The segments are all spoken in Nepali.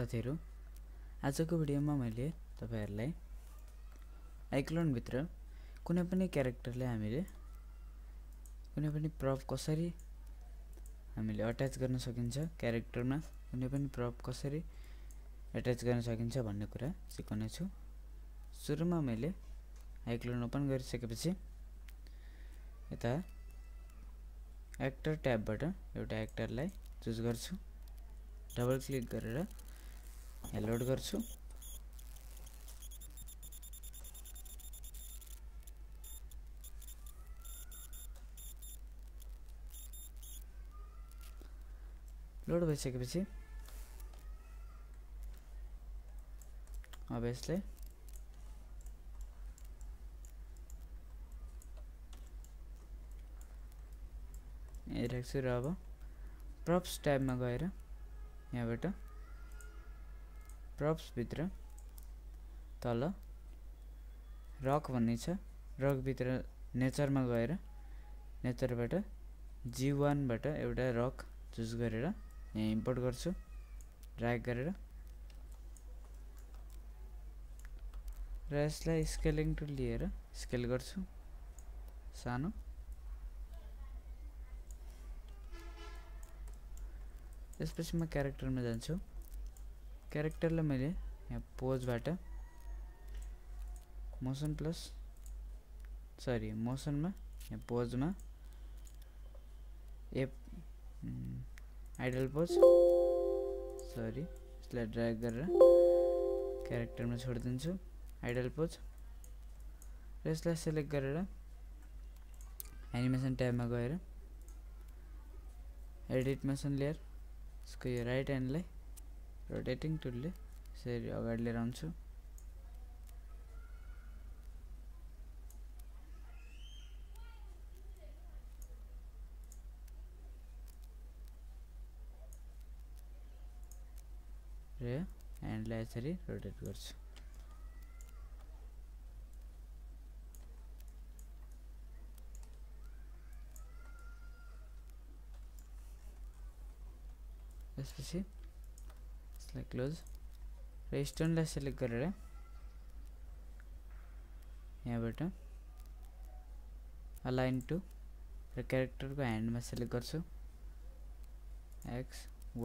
साथीहरु आजको भिडियोमा मैले तपाईहरुलाई आइक्लोन भित्र कुनै पनि क्यारेक्टरले हामीले कुनै पनि प्रप कसरी हामीले अट्याच गर्न सकिन्छ क्यारेक्टरमा कुनै पनि प्रप कसरी अट्याच गर्न सकिन्छ भन्ने कुरा सिकाउने छु। सुरुमा मैले आइक्लोन ओपन गरिसकेपछि यता एक्टर ट्याबबाट एउटा एक्टरलाई चुज गर्छु। डबल क्लिक गरेर यहाँ लोड गर्छु। लोड भइसकेपछि अब यसलाई यहाँ राख्छु र अब प्रप्स ट्याबमा गएर यहाँबाट प्रप्स भित्र तल रक भन्ने छ। रक भित्र नेचरमा गएर नेचरबाट G1 बाट एउटा रक चुज गरेर यहाँ इम्पोर्ट गर्छु। ड्र्याग गरेर र यसलाई स्केलिङ टुल लिएर स्केल गर्छु सानो। त्यसपछि म क्यारेक्टरमा जान्छु। क्यारेक्टरलाई मैले यहाँ पोजबाट मोसनमा यहाँ पोजमा आइडल पोज यसलाई ड्र्याग गरेर क्यारेक्टरमा छोडिदिन्छु आइडल पोज र यसलाई सिलेक्ट गरेर एनिमेसन ट्याबमा गएर एडिट मोसन लेयर यसको यो राइट ह्यान्डलाई रोटेटिङ टुलले यसरी अगाडि लिएर आउँछु। र ह्यान्डलाई यसरी रोटेट गर्छु। त्यसपछि यसलाई क्लोज र स्टोनलाई सिलेक्ट गरेर यहाँबाट अलाइन टु र क्यारेक्टरको ह्यान्डमा सिलेक्ट गर्छु X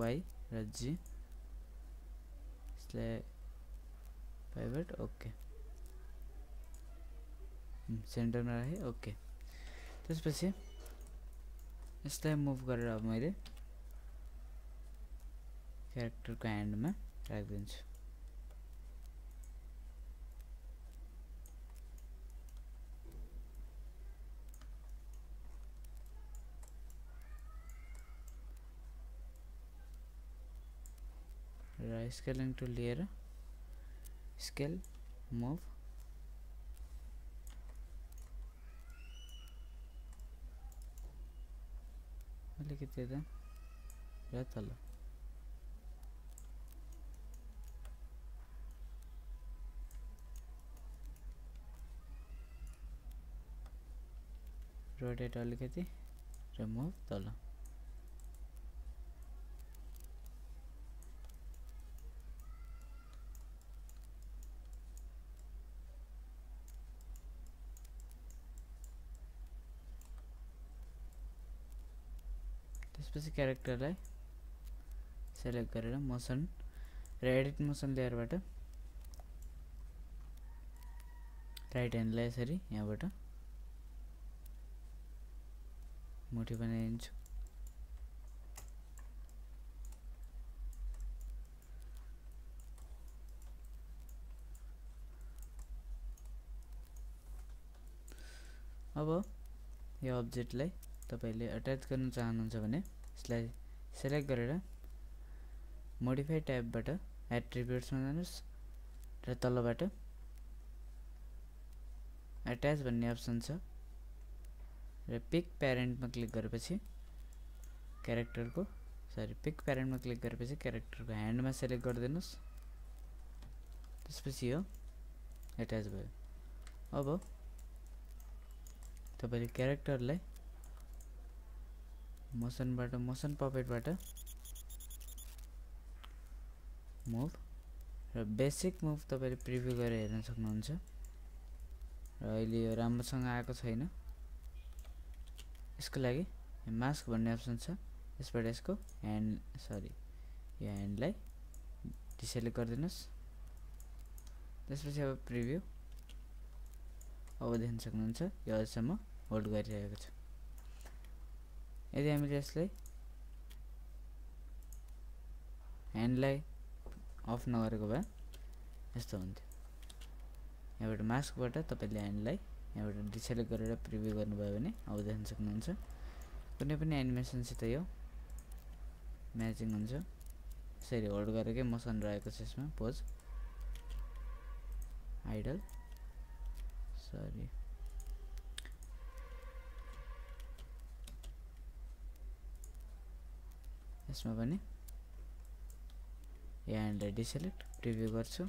Y र G यसलाई पाइभट ओके सेन्टरमा राखे ओके। त्यसपछि यसलाई मुभ गरेर अब मैले क्यारेक्टरको ह्यान्डमा राखिदिन्छु। र स्केलिङ टुल लिएर स्केल मुभ अलिकति यता र तल रोटेट अलिकति र मुभ तल। त्यसपछि क्यारेक्टरलाई सिलेक्ट गरेर मोसन र एडिट मोसन लेयरबाट राइट ह्यान्डलाई यसरी यहाँबाट मुठी बनाइदिन्छु। अब यो अब्जेक्टलाई तपाईले अट्याच गर्न चाहनुहुन्छ भने यसलाई सिलेक्ट गरेर मोडिफाई ट्याबबाट एट्रिब्युट्समा जानुस् र तलबाट अट्याच भन्ने अप्सन छ र पिक प्यारेन्टमा क्लिक गरेपछि पिक प्यारेन्टमा क्लिक गरेपछि क्यारेक्टरको ह्यान्डमा सिलेक्ट गरिदिनुस्। त्यसपछि यो अट्याच भयो। अब तपाईले क्यारेक्टरलाई मोसन पपेटबाट मुभ र बेसिक मुभ तपाईले प्रिभ्यू गरेर हेर्न सक्नुहुन्छ र अहिले यो राम्रोसँग आएको छैन यसको लागि मास्क भन्ने अप्सन छ यसबाट यसको यो ह्यान्डलाई डिसेलेक्ट गरिदिनुस् त्यसपछि अब प्रिभ्यू अब देख्न सक्नुहुन्छ यो अझसम्म होल्ड गरिरहेको छ यदि हामीले यसलाई ह्यान्डलाई अफ नगरेको भए यस्तो हुन्थ्यो यहाँबाट मास्कबाट तपाईले ह्यान्डलाई यहाँबाट डिसेलेक्ट गरेर प्रिभ्यू गर्नुभयो भने अब देख्न सक्नुहुन्छ कुनै पनि एनिमेसनसित यो म्याचिङ हुन्छ यसरी होल्ड गरेकै मोसन रहेको छ यसमा पोज आइडल सरी यसमा पनि यो ह्यान्डलाई डिसेलेक्ट प्रिभ्यू गर्छु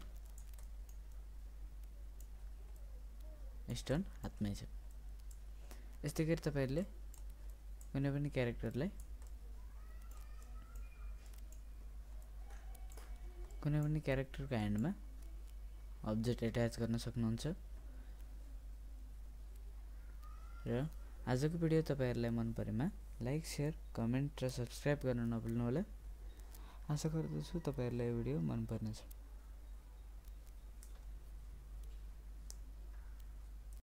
स्टोन हातमै छ यस्तै गरी तपाईहरुले कुनै पनि क्यारेक्टरलाई कुनै पनि क्यारेक्टरको ह्यान्डमा अब्जेक्ट एट्याच गर्न सक्नुहुन्छ र आजको भिडियो तपाईहरुलाई मन परेमा लाइक शेयर कमेन्ट र सब्स्क्राइब गर्न नभुल्नु होला आशा गर्दछु तपाईहरुलाई यो भिडियो मन पर्नेछ